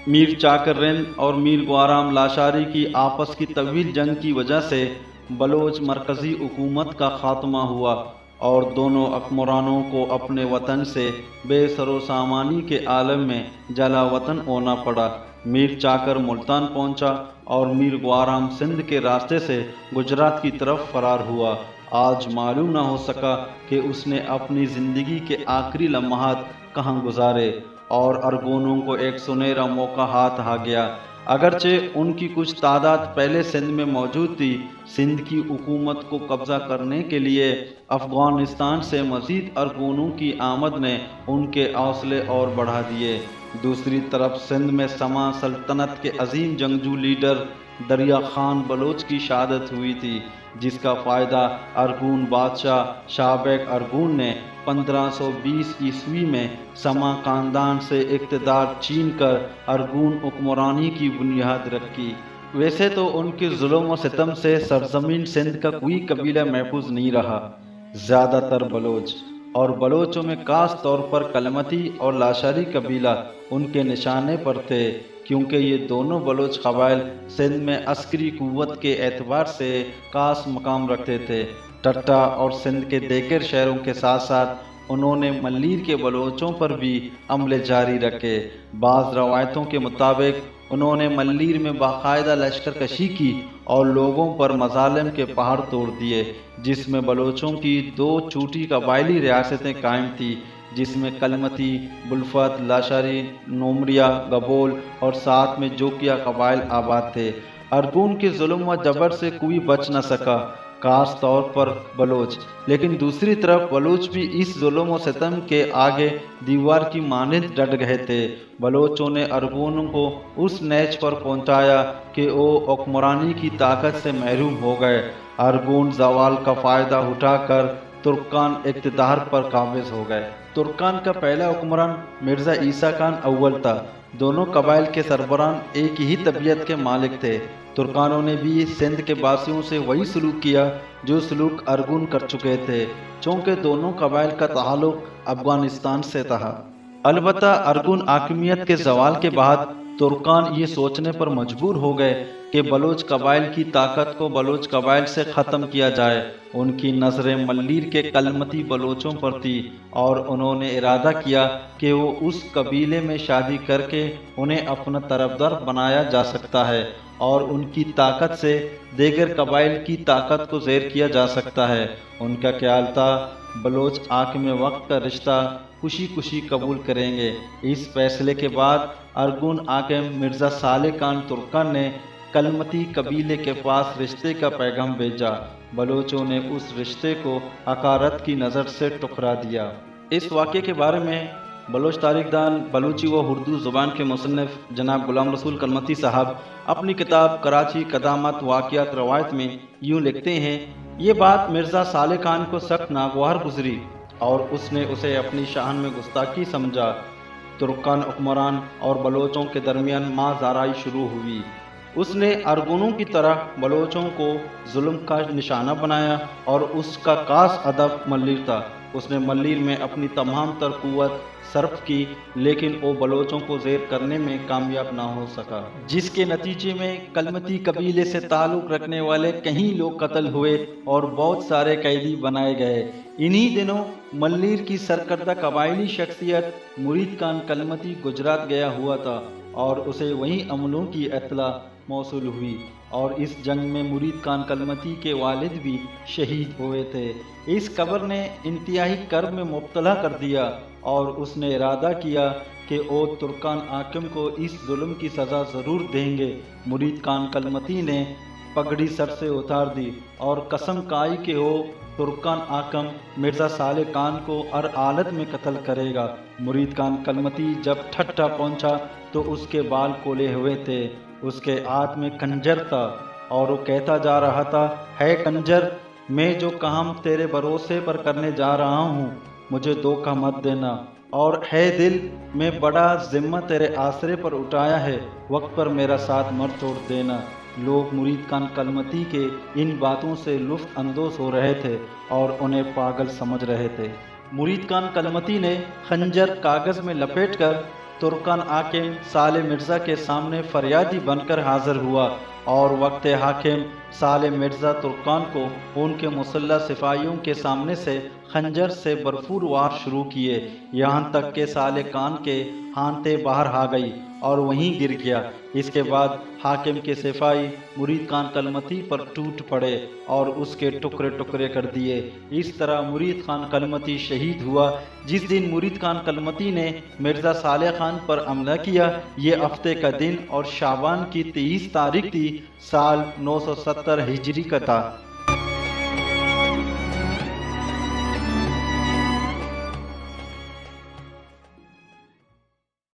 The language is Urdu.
میر چاکر رند اور میر گوارام لاشاری کی آپس کی طویل جنگ کی وجہ سے بلوچ مرکزی حکومت کا خاتمہ ہوا اور دونوں حکمرانوں کو اپنے وطن سے بے سر و سامانی کے عالم میں جلا وطن ہونا پڑا۔ میر چاکر ملتان پہنچا اور میر گوارام سندھ کے راستے سے گجرات کی طرف فرار ہوا۔ آج معلوم نہ ہو سکا کہ اس نے اپنی زندگی کے آخری لمحات کہاں گزارے، اور ارگونوں کو ایک سنہرا موقع ہاتھ آ گیا۔ اگرچہ ان کی کچھ تعداد پہلے سندھ میں موجود تھی، سندھ کی حکومت کو قبضہ کرنے کے لیے افغانستان سے مزید ارگونوں کی آمد نے ان کے حوصلے اور بڑھا دیے۔ دوسری طرف سندھ میں سما سلطنت کے عظیم جنگجو لیڈر دریا خان بلوچ کی شہادت ہوئی تھی، جس کا فائدہ ارگون بادشاہ شاہ بیگ ارگون نے 1520 عیسوی میں سما خاندان سے اقتدار چھین کر ارگون حکمرانی کی بنیاد رکھی۔ ویسے تو ان کے ظلم و ستم سے سرزمین سندھ کا کوئی قبیلہ محفوظ نہیں رہا۔ زیادہ تر بلوچ اور بلوچوں میں خاص طور پر کلمتی اور لاشاری قبیلہ ان کے نشانے پر تھے، کیونکہ یہ دونوں بلوچ قبائل سندھ میں عسکری قوت کے اعتبار سے خاص مقام رکھتے تھے۔ ٹٹا اور سندھ کے دیگر شہروں کے ساتھ ساتھ انہوں نے ملیر کے بلوچوں پر بھی حملے جاری رکھے۔ بعض روایتوں کے مطابق انہوں نے ملیر میں باقاعدہ لشکر کشی کی اور لوگوں پر مظالم کے پہاڑ توڑ دیے، جس میں بلوچوں کی 2 چھوٹی قبائلی ریاستیں قائم تھیں، جس میں کلمتی، بلفت، لاشاری، نومریا، گبول اور ساتھ میں جوکیا قبائل آباد تھے۔ ارگون کے ظلم و جبر سے کوئی بچ نہ سکا، خاص طور پر بلوچ، لیکن دوسری طرف بلوچ بھی اس ظلم و ستم کے آگے دیوار کی مانند ڈٹ گئے تھے۔ بلوچوں نے ارگونوں کو اس نیچ پر پہنچایا کہ وہ حکمرانی کی طاقت سے محروم ہو گئے۔ ارگون زوال کا فائدہ اٹھا کر ترکان اقتدار پر قابض ہو گئے۔ ترکان کا پہلا حکمران مرزا عیسیٰ خان اول تھا۔ دونوں قبائل کے سربراہ ایک ہی طبیعت کے مالک تھے۔ ترکانوں نے بھی سندھ کے باسیوں سے وہی سلوک کیا جو سلوک ارگون کر چکے تھے، چونکہ دونوں قبائل کا تعلق افغانستان سے تھا۔ البتہ ارگون حاکمیت کے زوال کے بعد ترکان یہ سوچنے پر مجبور ہو گئے کہ بلوچ قبائل کی طاقت کو بلوچ قبائل سے ختم کیا جائے۔ ان کی نظریں ملیر کے کلمتی بلوچوں پر تھی اور انہوں نے ارادہ کیا کہ وہ اس قبیلے میں شادی کر کے انہیں اپنا طرفدار بنایا جا سکتا ہے اور ان کی طاقت سے دیگر قبائل کی طاقت کو زیر کیا جا سکتا ہے۔ ان کا خیال تھا بلوچ حاکم وقت کا رشتہ خوشی خوشی قبول کریں گے۔ اس فیصلے کے بعد ارگون حاکم مرزا صالح خان ترکان نے کلمتی قبیلے کے پاس رشتے کا پیغام بھیجا۔ بلوچوں نے اس رشتے کو حقارت کی نظر سے ٹھکرا دیا۔ اس واقعے کے بارے میں بلوچ تاریخ دان، بلوچی و اردو زبان کے مصنف جناب غلام رسول کلمتی صاحب اپنی کتاب کراچی قدامت واقعات روایت میں یوں لکھتے ہیں: یہ بات مرزا صالح خان کو سخت ناگوار گزری اور اس نے اسے اپنی شان میں گستاخی سمجھا۔ ترکان حکمران اور بلوچوں کے درمیان ماں-زارائی شروع ہوئی۔ اس نے ارگونوں کی طرح بلوچوں کو ظلم کا نشانہ بنایا اور اس کا خاص ادب ملیر تھا۔ اس نے ملیر میں اپنی تمام تر قوت صرف کی، لیکن وہ بلوچوں کو زیر کرنے میں کامیاب نہ ہو سکا، جس کے نتیجے میں کلمتی قبیلے سے تعلق رکھنے والے کئی لوگ قتل ہوئے اور بہت سارے قیدی بنائے گئے۔ انہی دنوں ملیر کی سرکردہ قبائلی شخصیت مرید خان کلمتی گجرات گیا ہوا تھا اور اسے وہیں حملوں کی اطلاع موصول ہوئی، اور اس جنگ میں مرید خان کلمتی کے والد بھی شہید ہوئے تھے۔ اس خبر نے انتہائی کرب میں مبتلا کر دیا اور اس نے ارادہ کیا کہ وہ ترکان حاکم کو اس ظلم کی سزا ضرور دیں گے۔ مرید خان کلمتی نے پگڑی سر سے اتار دی اور قسم کھائی کہ وہ ترکان حاکم مرزا صالح خان کو ہر حالت میں قتل کرے گا۔ مرید خان کلمتی جب ٹھٹا پہنچا تو اس کے بال کھولے ہوئے تھے، اس کے ہاتھ میں کنجر تھا اور وہ کہتا جا رہا تھا: ہے کنجر، میں جو کام تیرے بھروسے پر کرنے جا رہا ہوں مجھے دھوکہ مت دینا، اور ہے دل، میں بڑا ذمہ تیرے آسرے پر اٹھایا ہے، وقت پر میرا ساتھ مت چھوڑ دینا۔ لوگ مرید خان کلمتی کے ان باتوں سے لطف اندوز ہو رہے تھے اور انہیں پاگل سمجھ رہے تھے۔ مرید خان کلمتی نے خنجر کاغذ میں لپیٹ کر ترکن حاکم صالح مرزا کے سامنے فریادی بن کر حاضر ہوا اور وقت حاکم صالح مرزا ترکان کو ان کے مسلح سپاہیوں کے سامنے سے خنجر سے برفور وار شروع کیے، یہاں تک کہ صالح خان کے ہانتے باہر آ گئی اور وہیں گر گیا۔ اس کے بعد حاکم کے سپاہی مرید خان کلمتی پر ٹوٹ پڑے اور اس کے ٹکڑے ٹکڑے کر دیے۔ اس طرح مرید خان کلمتی شہید ہوا۔ جس دن مرید خان کلمتی نے مرزا صالح خان پر حملہ کیا، یہ ہفتے کا دن اور شعبان کی 23 تاریخ تھی، سال 970 ہجری کا تھا۔